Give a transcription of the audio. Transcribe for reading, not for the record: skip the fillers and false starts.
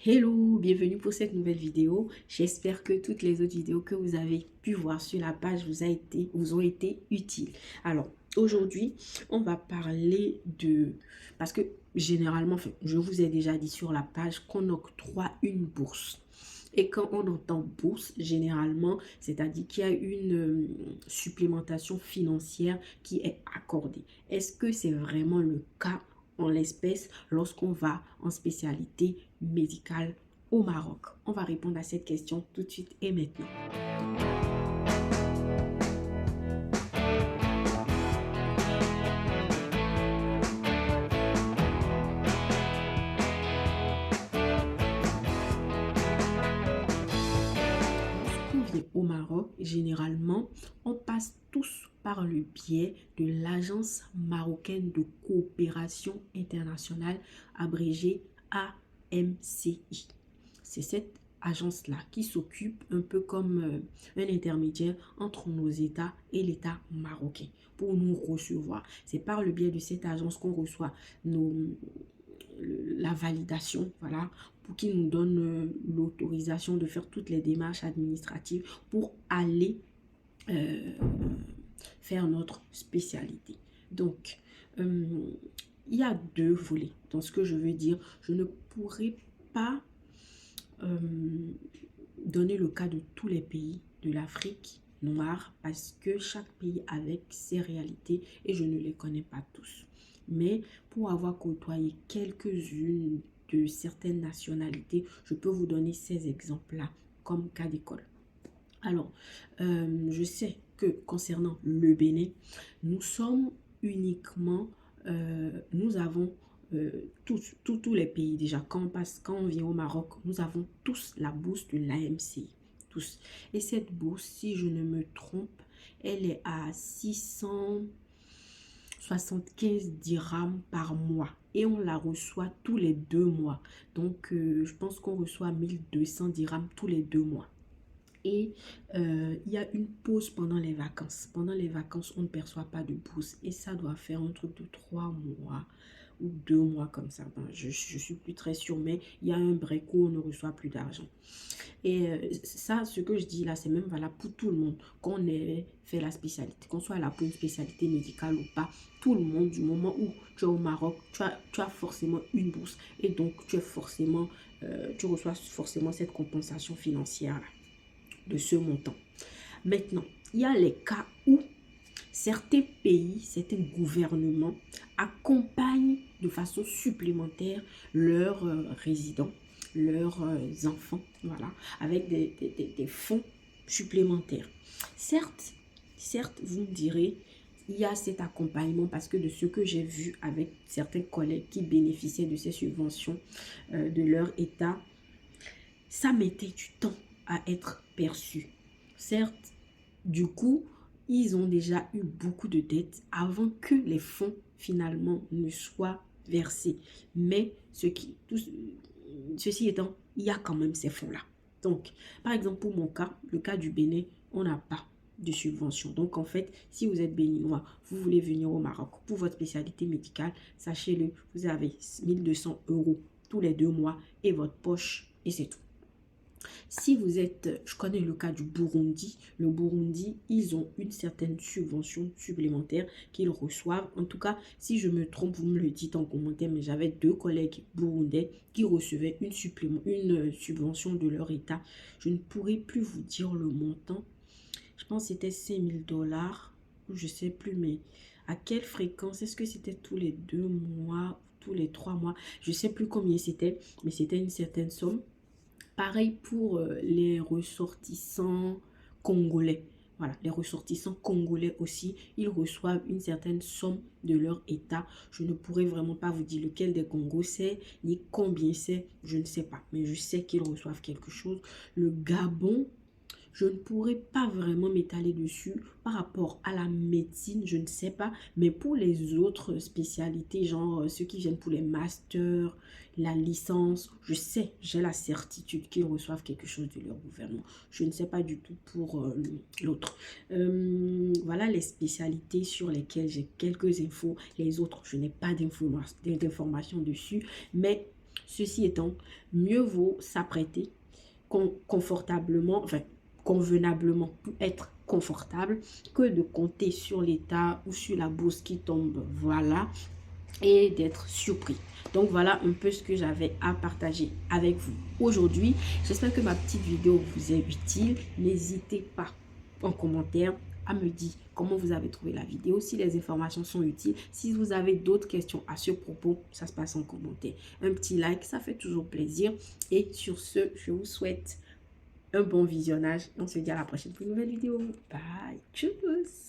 Hello, bienvenue pour cette nouvelle vidéo. J'espère que toutes les autres vidéos que vous avez pu voir sur la page vous ont été utiles. Alors, aujourd'hui, on va parler de... Parce que généralement, enfin, je vous ai déjà dit sur la page qu'on octroie une bourse. Et quand on entend bourse, généralement, c'est-à-dire qu'il y a une supplémentation financière qui est accordée. Est-ce que c'est vraiment le cas en l'espèce lorsqu'on va en spécialité médicale au Maroc? On va répondre à cette question tout de suite et maintenant. Lorsqu'on vient au Maroc, généralement, on passe tous par le biais de l'Agence marocaine de coopération internationale, abrégée AMCI. C'est cette agence-là qui s'occupe un peu comme un intermédiaire entre nos États et l'État marocain pour nous recevoir. C'est par le biais de cette agence qu'on reçoit la validation, voilà, pour qu'ils nous donnent l'autorisation de faire toutes les démarches administratives pour aller faire notre spécialité. Donc, il y a deux volets dans ce que je veux dire. Je ne pourrais pas donner le cas de tous les pays de l'Afrique noire parce que chaque pays avec ses réalités et je ne les connais pas tous. Mais pour avoir côtoyé quelques-unes de certaines nationalités, je peux vous donner ces exemples-là comme cas d'école. Alors, je sais que concernant le Bénin, nous sommes uniquement, nous avons tous les pays déjà, quand on vient au Maroc, nous avons tous la bourse de l'AMCI, tous. Et cette bourse, si je ne me trompe, elle est à 675 dirhams par mois. Et on la reçoit tous les 2 mois. Donc, je pense qu'on reçoit 1200 dirhams tous les 2 mois. Et il y a une pause pendant les vacances. Pendant les vacances, on ne perçoit pas de bourse. Et ça doit faire un truc de 3 mois ou 2 mois comme ça. Ben, je suis plus très sûre, mais il y a un break où on ne reçoit plus d'argent. Et ça, ce que je dis là, c'est même valable pour tout le monde. Qu'on ait fait la spécialité, qu'on soit là pour une spécialité médicale ou pas. Tout le monde, du moment où tu es au Maroc, tu as forcément une bourse. Et donc, tu reçois forcément cette compensation financière là, de ce montant. Maintenant, il y a les cas où certains pays, certains gouvernements accompagnent de façon supplémentaire leurs résidents, leurs enfants, voilà, avec des fonds supplémentaires. Certes, vous me direz, il y a cet accompagnement parce que de ce que j'ai vu avec certains collègues qui bénéficiaient de ces subventions de leur État, ça mettait du temps à être perçu. Certes, du coup, ils ont déjà eu beaucoup de dettes avant que les fonds finalement ne soient versés. Mais ceci étant, il y a quand même ces fonds-là. Donc, par exemple, pour mon cas, le cas du Bénin, on n'a pas de subvention. Donc, en fait, si vous êtes béninois, vous voulez venir au Maroc pour votre spécialité médicale, sachez-le, vous avez 1200 € tous les 2 mois et votre poche, et c'est tout. Si vous êtes, je connais le cas du Burundi. Le Burundi, ils ont une certaine subvention supplémentaire qu'ils reçoivent. En tout cas, si je me trompe, vous me le dites en commentaire, mais j'avais 2 collègues burundais qui recevaient une subvention de leur État. Je ne pourrais plus vous dire le montant. Je pense que c'était 5000 $, je ne sais plus, mais à quelle fréquence? Est-ce que c'était tous les 2 mois, tous les 3 mois? Je ne sais plus combien c'était, mais c'était une certaine somme. Pareil pour les ressortissants congolais. Voilà, les ressortissants congolais aussi, ils reçoivent une certaine somme de leur État. Je ne pourrais vraiment pas vous dire lequel des Congos c'est, ni combien c'est, je ne sais pas. Mais je sais qu'ils reçoivent quelque chose. Le Gabon, je ne pourrais pas vraiment m'étaler dessus par rapport à la médecine, je ne sais pas. Mais pour les autres spécialités, genre ceux qui viennent pour les masters, la licence, je sais, j'ai la certitude qu'ils reçoivent quelque chose de leur gouvernement. Je ne sais pas du tout pour l'autre. Voilà les spécialités sur lesquelles j'ai quelques infos. Les autres, je n'ai pas d'informations dessus. Mais ceci étant, mieux vaut s'apprêter confortablement, enfin convenablement pour être confortable que de compter sur l'état ou sur la bourse qui tombe, voilà, et d'être surpris. Donc voilà un peu ce que j'avais à partager avec vous aujourd'hui. J'espère que ma petite vidéo vous est utile. N'hésitez pas en commentaire à me dire comment vous avez trouvé la vidéo, si les informations sont utiles. Si vous avez d'autres questions à ce propos, ça se passe en commentaire. Un petit like, ça fait toujours plaisir. Et sur ce, je vous souhaite un bon visionnage. On se dit à la prochaine pour une nouvelle vidéo. Bye. Tchuss.